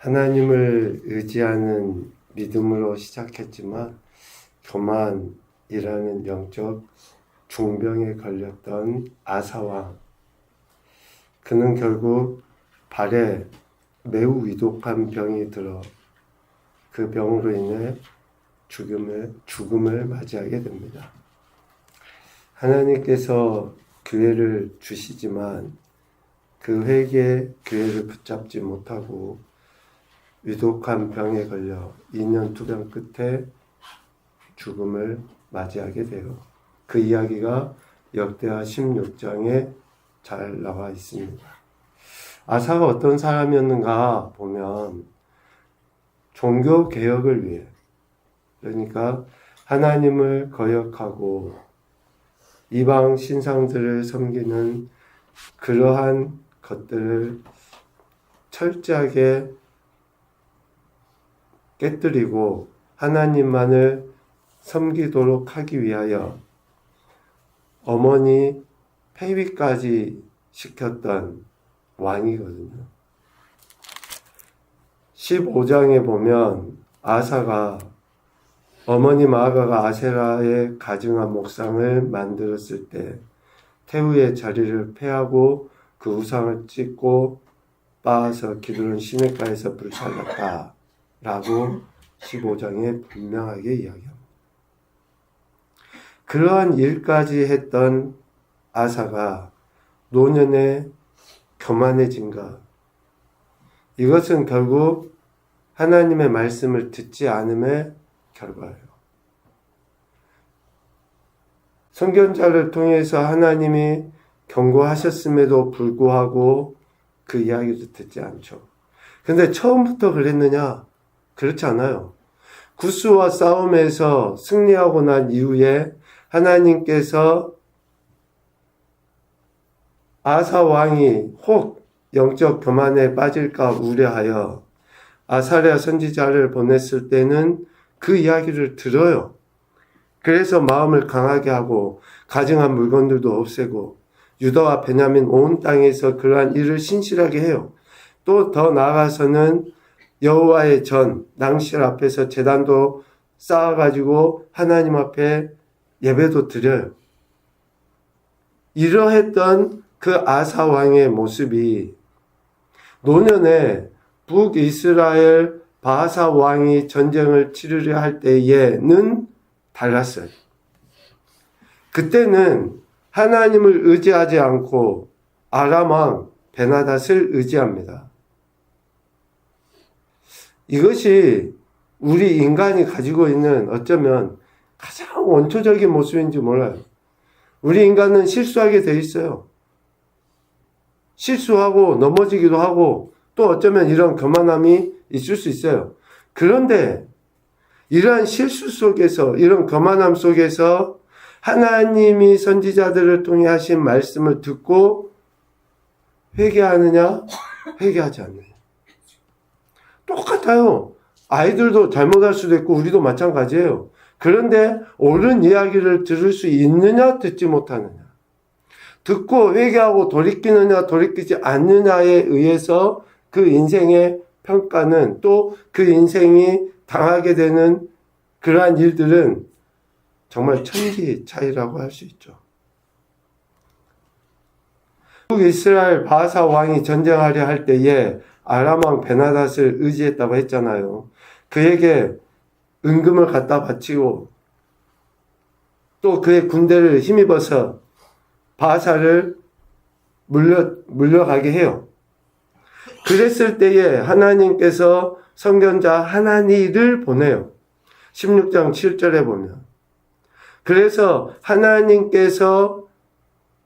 하나님을 의지하는 믿음으로 시작했지만 교만이라는 영적 중병에 걸렸던 아사왕, 그는 결국 발에 매우 위독한 병이 들어 그 병으로 인해 죽음을 맞이하게 됩니다. 하나님께서 기회를 주시지만 그 회개의 기회를 붙잡지 못하고 위독한 병에 걸려 2년 투병 끝에 죽음을 맞이하게 돼요. 그 이야기가 역대하 16장에 잘 나와 있습니다. 아사가 어떤 사람이었는가 보면 종교 개혁을 위해, 그러니까 하나님을 거역하고 이방 신상들을 섬기는 그러한 것들을 철저하게 깨뜨리고 하나님만을 섬기도록 하기 위하여 어머니 폐위까지 시켰던 왕이거든요. 15장에 보면 아사가 어머니 마아가가 아세라의 가증한 목상을 만들었을 때 태우의 자리를 폐하고 그 우상을 찢고 빻아서 기드론 시내가에서 불살랐다 라고 15장에 분명하게 이야기합니다. 그러한 일까지 했던 아사가 노년에 교만해진가, 이것은 결국 하나님의 말씀을 듣지 않음의 결과예요. 선견자를 통해서 하나님이 경고하셨음에도 불구하고 그 이야기도 듣지 않죠. 근데 처음부터 그랬느냐? 그렇지 않아요. 구스와 싸움에서 승리하고 난 이후에 하나님께서 아사 왕이 혹 영적 교만에 빠질까 우려하여 아사랴 선지자를 보냈을 때는 그 이야기를 들어요. 그래서 마음을 강하게 하고 가증한 물건들도 없애고 유다와 베냐민 온 땅에서 그러한 일을 신실하게 해요. 또 더 나아가서는 여호와의 전 낭실 앞에서 제단도 쌓아가지고 하나님 앞에 예배도 드려요. 이러했던 그 아사 왕의 모습이 노년에 북이스라엘 바사 왕이 전쟁을 치르려 할 때에는 달랐어요. 그때는 하나님을 의지하지 않고 아람 왕 베나닷을 의지합니다. 이것이 우리 인간이 가지고 있는 어쩌면 가장 원초적인 모습인지 몰라요. 우리 인간은 실수하게 돼 있어요. 실수하고 넘어지기도 하고 또 어쩌면 이런 교만함이 있을 수 있어요. 그런데 이러한 실수 속에서, 이런 교만함 속에서 하나님이 선지자들을 통해 하신 말씀을 듣고 회개하느냐? 회개하지 않느냐? 똑같아요. 아이들도 잘못할 수도 있고 우리도 마찬가지예요. 그런데 옳은 이야기를 들을 수 있느냐, 듣지 못하느냐. 듣고 회개하고 돌이키느냐, 돌이키지 않느냐에 의해서 그 인생의 평가는, 또 그 인생이 당하게 되는 그러한 일들은 정말 천지 차이라고 할 수 있죠. 북이스라엘 바사 왕이 전쟁하려 할 때에 아람 왕 베나닷을 의지했다고 했잖아요. 그에게 은금을 갖다 바치고 또 그의 군대를 힘입어서 바사를 물려가게 해요. 그랬을 때에 하나님께서 선견자 하나니를 보내요. 16장 7절에 보면. 그래서 하나님께서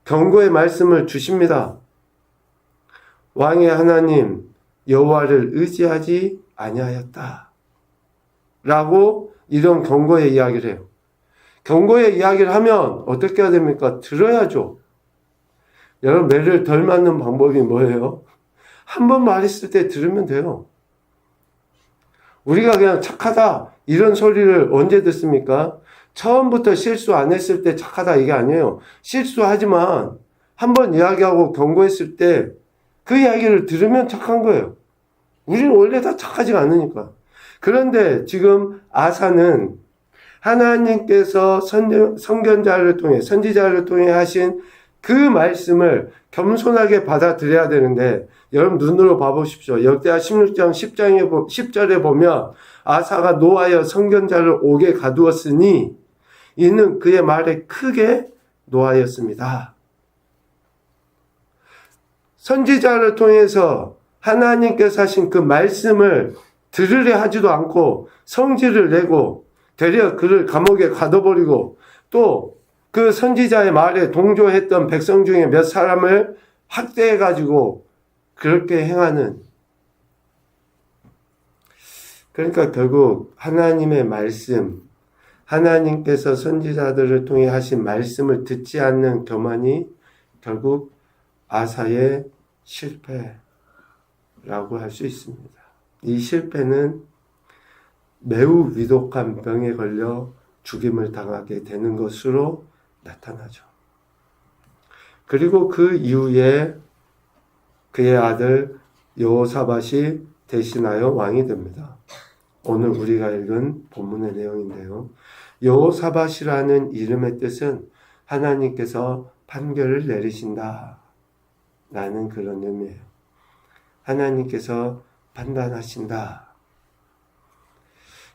경고의 말씀을 주십니다. 왕의 하나님 여호와를 의지하지 아니하였다 라고 이런 경고의 이야기를 해요. 경고의 이야기를 하면 어떻게 해야 됩니까? 들어야죠. 여러분, 매를 덜 맞는 방법이 뭐예요? 한 번 말했을 때 들으면 돼요. 우리가 그냥 착하다 이런 소리를 언제 듣습니까? 처음부터 실수 안 했을 때 착하다 이게 아니에요. 실수하지만 한 번 이야기하고 경고했을 때 그 이야기를 들으면 착한 거예요. 우리는 원래 다 착하지가 않으니까. 그런데 지금 아사는 하나님께서 선견자를 통해, 선지자를 통해 하신 그 말씀을 겸손하게 받아들여야 되는데, 여러분 눈으로 봐보십시오. 역대하 16장 10절에 보면 아사가 노하여 선견자를 옥에 가두었으니 이는 그의 말에 크게 노하였습니다. 선지자를 통해서 하나님께서 하신 그 말씀을 들으려 하지도 않고 성질을 내고 되려 그를 감옥에 가둬버리고 또 그 선지자의 말에 동조했던 백성 중에 몇 사람을 학대해가지고 그렇게 행하는, 그러니까 결국 하나님의 말씀, 하나님께서 선지자들을 통해 하신 말씀을 듣지 않는 교만이 결국 아사의 실패라고 할 수 있습니다. 이 실패는 매우 위독한 병에 걸려 죽임을 당하게 되는 것으로 나타나죠. 그리고 그 이후에 그의 아들 여호사밧이 대신하여 왕이 됩니다. 오늘 우리가 읽은 본문의 내용인데요. 여호사밧이라는 이름의 뜻은 하나님께서 판결을 내리신다 라는 그런 의미예요. 하나님께서 판단하신다.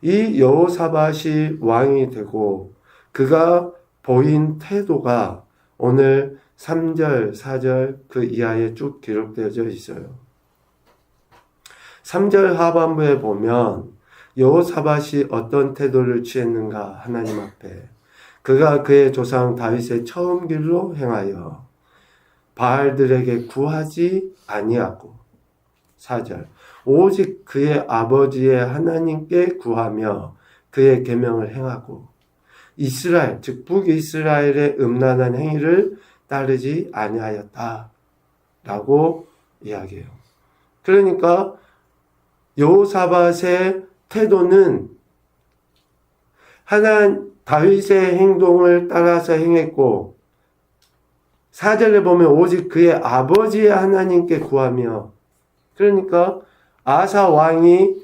이 여호사밧이 왕이 되고 그가 보인 태도가 오늘 3절, 4절 그 이하에 쭉 기록되어져 있어요. 3절 하반부에 보면 여호사밧이 어떤 태도를 취했는가 하나님 앞에 그가 그의 조상 다윗의 처음 길로 행하여 바알들에게 구하지 아니하고 4절 오직 그의 아버지의 하나님께 구하며 그의 계명을 행하고 이스라엘 즉 북이스라엘의 음란한 행위를 따르지 아니하였다 라고 이야기해요. 그러니까 여호사밧의 태도는 다윗의 행동을 따라서 행했고 4절에 보면 오직 그의 아버지의 하나님께 구하며, 그러니까 아사 왕이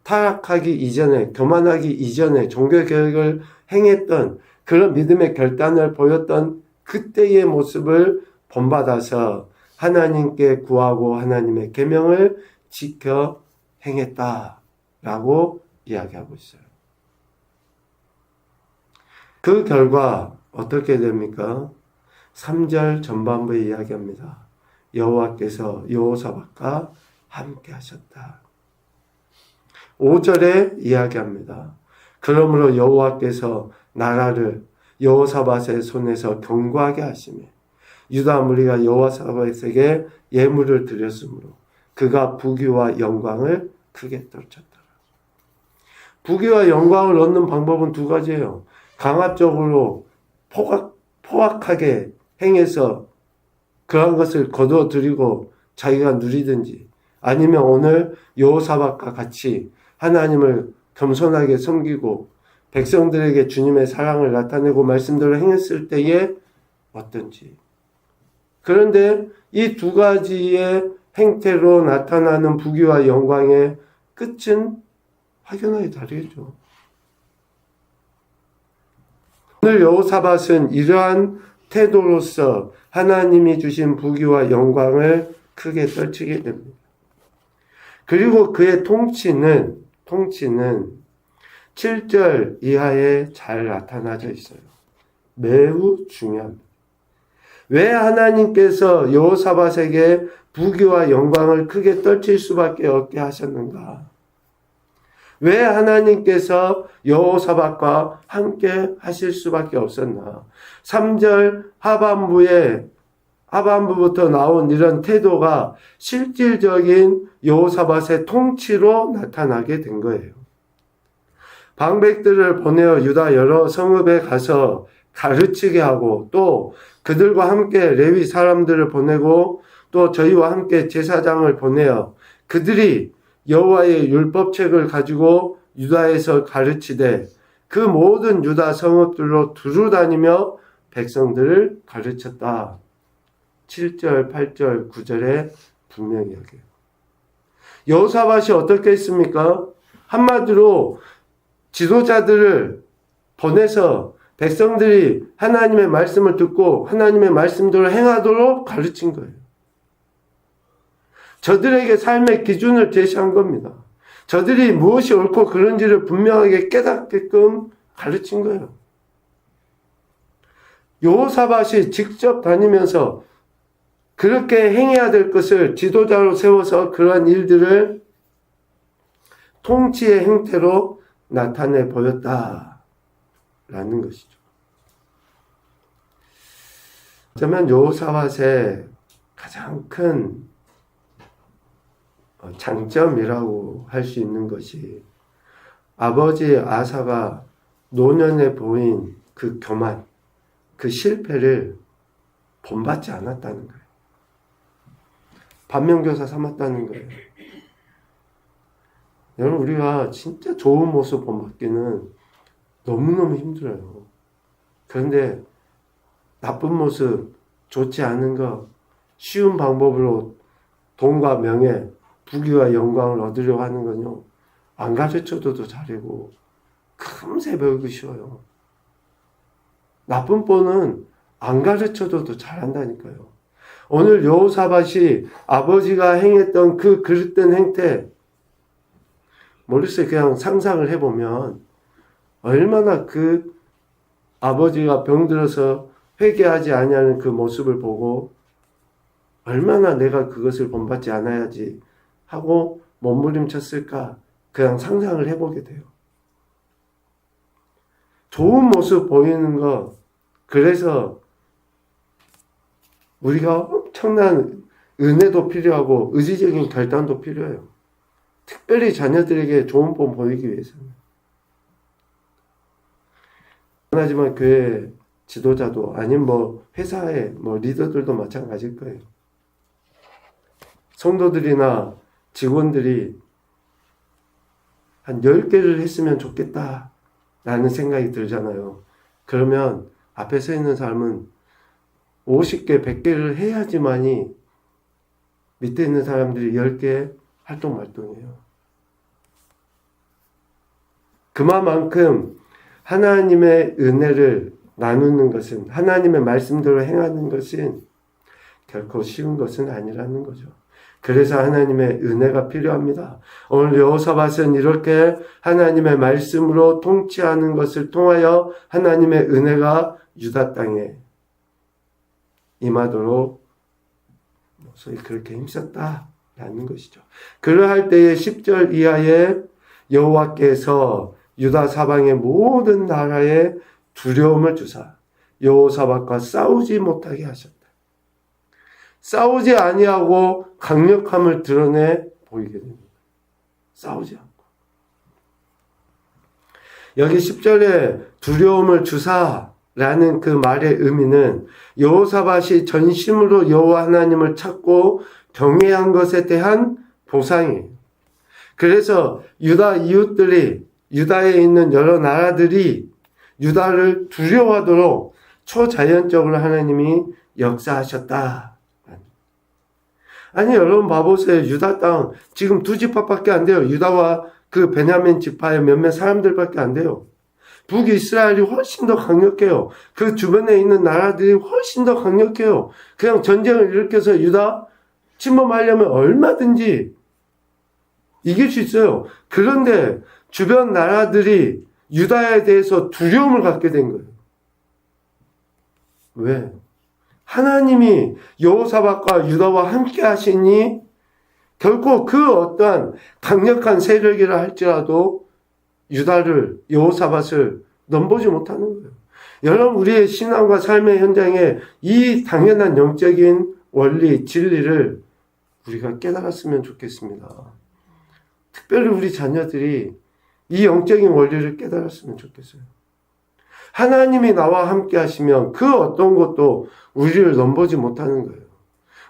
타락하기 이전에, 교만하기 이전에 종교개혁을 행했던 그런 믿음의 결단을 보였던 그때의 모습을 본받아서 하나님께 구하고 하나님의 계명을 지켜 행했다라고 이야기하고 있어요. 그 결과 어떻게 됩니까? 3절 전반부에 이야기합니다. 여호와께서 여호사밧과 함께 하셨다. 5절에 이야기합니다. 그러므로 여호와께서 나라를 여호사밧의 손에서 견고하게 하시며 유다 무리가 여호사밧에게 예물을 드렸으므로 그가 부귀와 영광을 크게 떨쳤더라. 부귀와 영광을 얻는 방법은 두 가지예요. 강압적으로 포악하게 행해서 그런 것을 거두어들이고 자기가 누리든지, 아니면 오늘 여호사밧과 같이 하나님을 겸손하게 섬기고 백성들에게 주님의 사랑을 나타내고 말씀대로 행했을 때에 어떤지. 그런데 이 두 가지의 행태로 나타나는 부귀와 영광의 끝은 확연하게 다르겠죠. 오늘 여호사밧은 이러한 태도로서 하나님이 주신 부귀와 영광을 크게 떨치게 됩니다. 그리고 그의 통치는 7절 이하에 잘 나타나져 있어요. 매우 중요합니다. 왜 하나님께서 여호사밧에게 부귀와 영광을 크게 떨칠 수밖에 없게 하셨는가? 왜 하나님께서 여호사밧과 함께 하실 수밖에 없었나? 3절 하반부부터 나온 이런 태도가 실질적인 여호사밧의 통치로 나타나게 된 거예요. 방백들을 보내어 유다 여러 성읍에 가서 가르치게 하고, 또 그들과 함께 레위 사람들을 보내고, 또 저희와 함께 제사장을 보내어 그들이 여호와의 율법책을 가지고 유다에서 가르치되 그 모든 유다 성읍들로 두루 다니며 백성들을 가르쳤다. 7절, 8절, 9절에 분명히 이야기해요. 여호사밧이 어떻게 했습니까? 한마디로 지도자들을 보내서 백성들이 하나님의 말씀을 듣고 하나님의 말씀대로 행하도록 가르친 거예요. 저들에게 삶의 기준을 제시한 겁니다. 저들이 무엇이 옳고 그른지를 분명하게 깨닫게끔 가르친 거예요. 여호사밧이 직접 다니면서 그렇게 행해야 될 것을 지도자로 세워서 그러한 일들을 통치의 행태로 나타내 보였다라는 것이죠. 어쩌면 여호사밧의 가장 큰 장점이라고 할 수 있는 것이 아버지 아사가 노년에 보인 그 교만, 그 실패를 본받지 않았다는 거예요. 반면교사 삼았다는 거예요. 여러분, 우리가 진짜 좋은 모습 본받기는 너무너무 힘들어요. 그런데 나쁜 모습, 좋지 않은 거, 쉬운 방법으로 돈과 명예, 부귀와 영광을 얻으려고 하는 건요, 안 가르쳐줘도 잘하고 금세 배우기 쉬워요. 나쁜 뻔은 안 가르쳐줘도 잘한다니까요. 오늘 여호사밧이 아버지가 행했던 그 그릇된 행태, 머릿속에 그냥 상상을 해보면 얼마나 그 아버지가 병들어서 회개하지 아니하는 그 모습을 보고 얼마나 내가 그것을 본받지 않아야지 하고 몸부림쳤을까, 그냥 상상을 해보게 돼요. 좋은 모습 보이는 거, 그래서 우리가 엄청난 은혜도 필요하고 의지적인 결단도 필요해요. 특별히 자녀들에게 좋은 본 보이기 위해서는. 하지만 교회 지도자도 아니면 회사의 리더들도 마찬가지일 거예요. 성도들이나 직원들이 한 10개를 했으면 좋겠다라는 생각이 들잖아요. 그러면 앞에 서 있는 사람은 50개, 100개를 해야지만이 밑에 있는 사람들이 10개 활동 말동이에요. 그만큼 하나님의 은혜를 나누는 것은, 하나님의 말씀대로 행하는 것은 결코 쉬운 것은 아니라는 거죠. 그래서 하나님의 은혜가 필요합니다. 오늘 여호사밧은 이렇게 하나님의 말씀으로 통치하는 것을 통하여 하나님의 은혜가 유다 땅에 임하도록 소위 그렇게 힘썼다라는 것이죠. 그러할 때에 10절 이하에 여호와께서 유다 사방의 모든 나라에 두려움을 주사 여호사밧과 싸우지 못하게 하셨다. 싸우지 아니하고 강력함을 드러내 보이게 됩니다. 싸우지 않고. 여기 10절에 두려움을 주사라는 그 말의 의미는 여호사밧이 전심으로 여호와 하나님을 찾고 경외한 것에 대한 보상이에요. 그래서 유다 이웃들이, 유다에 있는 여러 나라들이 유다를 두려워하도록 초자연적으로 하나님이 역사하셨다. 아니, 여러분 봐보세요. 유다 땅 지금 2지파밖에 안 돼요. 유다와 그 베냐민 지파의 몇몇 사람들밖에 안 돼요. 북이스라엘이 훨씬 더 강력해요. 그 주변에 있는 나라들이 훨씬 더 강력해요. 그냥 전쟁을 일으켜서 유다 침범하려면 얼마든지 이길 수 있어요. 그런데 주변 나라들이 유다에 대해서 두려움을 갖게 된 거예요. 왜? 하나님이 여호사밧과 유다와 함께 하시니 결코 그 어떠한 강력한 세력이라 할지라도 유다를, 여호사밧을 넘보지 못하는 거예요. 여러분, 우리의 신앙과 삶의 현장에 이 당연한 영적인 원리, 진리를 우리가 깨달았으면 좋겠습니다. 특별히 우리 자녀들이 이 영적인 원리를 깨달았으면 좋겠어요. 하나님이 나와 함께 하시면 그 어떤 것도 우리를 넘보지 못하는 거예요.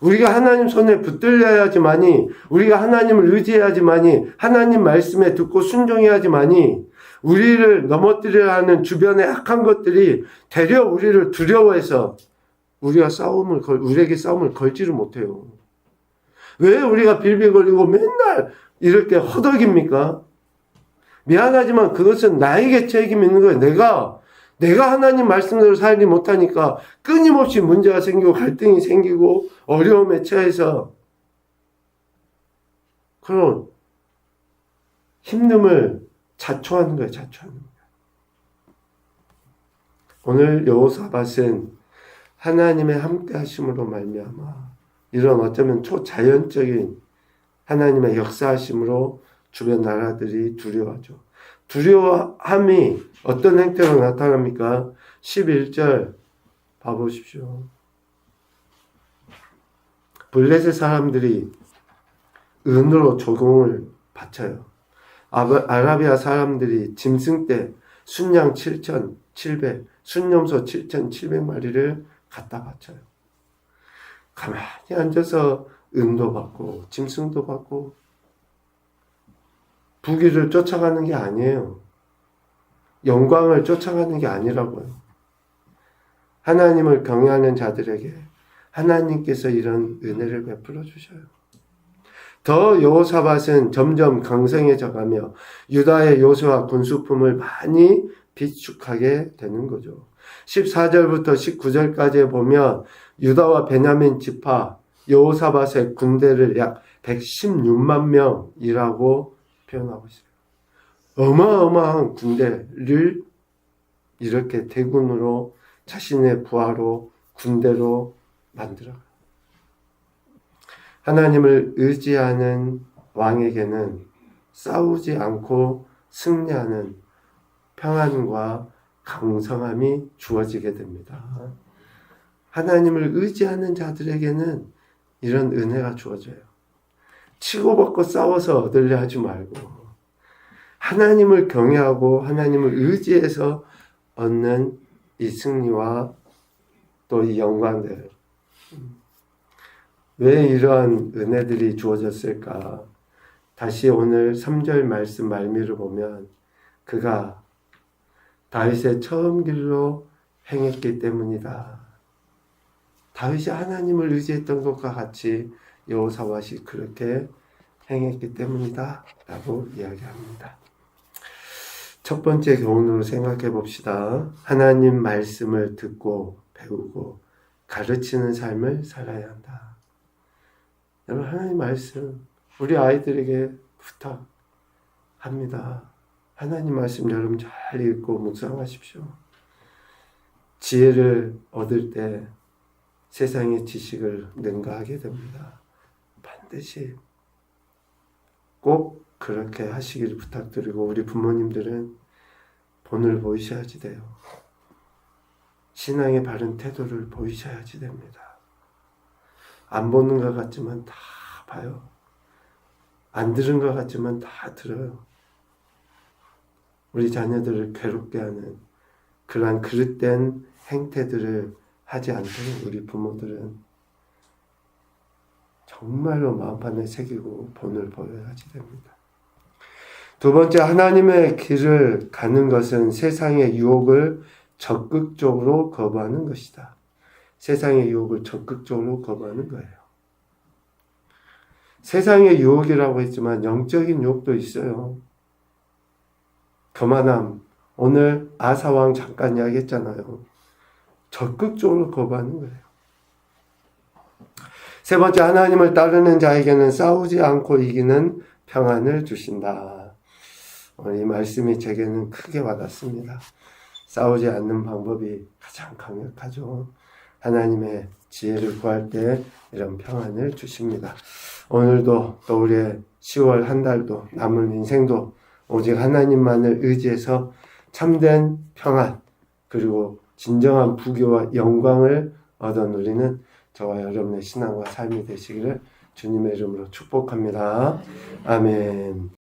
우리가 하나님 손에 붙들려야지만이, 우리가 하나님을 의지해야지만이, 하나님 말씀에 듣고 순종해야지만이 우리를 넘어뜨려야 하는 주변의 악한 것들이 되려 우리를 두려워해서 우리에게 싸움을 걸지를 못해요. 왜 우리가 빌빌거리고 맨날 이렇게 허덕입니까? 미안하지만 그것은 나에게 책임이 있는 거예요. 내가 하나님 말씀대로 살지 못하니까 끊임없이 문제가 생기고 갈등이 생기고 어려움에 처해서 그런 힘듦을 자초하는 거예요. 자초하는 거예요. 오늘 여호사밧은 하나님의 함께 하심으로 말미암아 이런 어쩌면 초자연적인 하나님의 역사하심으로 주변 나라들이 두려워하죠. 두려워함이 어떤 행태로 나타납니까? 11절 봐보십시오. 블레셋 사람들이 은으로 조공을 바쳐요. 아라비아 사람들이 짐승 떼 순양 7,700, 순염소 7,700마리를 갖다 바쳐요. 가만히 앉아서 은도 받고 짐승도 받고 부귀를 쫓아가는 게 아니에요. 영광을 쫓아가는 게 아니라고요. 하나님을 경외하는 자들에게 하나님께서 이런 은혜를 베풀어 주셔요. 더 여호사밧은 점점 강성해져가며 유다의 요새와 군수품을 많이 비축하게 되는 거죠. 14절부터 19절까지 보면 유다와 베냐민 지파 여호사밧의 군대를 약 116만 명이라고 표현하고 있어요. 어마어마한 군대를 이렇게 대군으로 자신의 부하로 군대로 만들어가요. 하나님을 의지하는 왕에게는 싸우지 않고 승리하는 평안과 강성함이 주어지게 됩니다. 하나님을 의지하는 자들에게는 이런 은혜가 주어져요. 치고받고 싸워서 얻으려 하지 말고 하나님을 경외하고 하나님을 의지해서 얻는 이 승리와 또 이 영광들. 왜 이러한 은혜들이 주어졌을까? 다시 오늘 3절 말씀 말미를 보면 그가 다윗의 처음 길로 행했기 때문이다. 다윗이 하나님을 의지했던 것과 같이 여호사밧이 그렇게 행했기 때문이다 라고 이야기합니다. 첫 번째 교훈으로 생각해 봅시다. 하나님 말씀을 듣고 배우고 가르치는 삶을 살아야 한다. 여러분, 하나님 말씀 우리 아이들에게 부탁합니다. 하나님 말씀 여러분 잘 읽고 묵상하십시오. 지혜를 얻을 때 세상의 지식을 능가하게 됩니다. 반드시 꼭 그렇게 하시기를 부탁드리고 우리 부모님들은 본을 보이셔야지 돼요. 신앙의 바른 태도를 보이셔야지 됩니다. 안 보는 것 같지만 다 봐요. 안 들은 것 같지만 다 들어요. 우리 자녀들을 괴롭게 하는 그러한 그릇된 행태들을 하지 않도록 우리 부모들은 정말로 마음판에 새기고 본을 보여야지 됩니다. 두 번째, 하나님의 길을 가는 것은 세상의 유혹을 적극적으로 거부하는 것이다. 세상의 유혹을 적극적으로 거부하는 거예요. 세상의 유혹이라고 했지만 영적인 유혹도 있어요. 교만함, 오늘 아사왕 잠깐 이야기했잖아요. 적극적으로 거부하는 거예요. 세 번째, 하나님을 따르는 자에게는 싸우지 않고 이기는 평안을 주신다. 오늘 이 말씀이 제게는 크게 와닿습니다. 싸우지 않는 방법이 가장 강력하죠. 하나님의 지혜를 구할 때 이런 평안을 주십니다. 오늘도 또 우리의 10월 한 달도 남은 인생도 오직 하나님만을 의지해서 참된 평안 그리고 진정한 부귀와 영광을 얻어 누리는 저와 여러분의 신앙과 삶이 되시기를 주님의 이름으로 축복합니다. 아멘.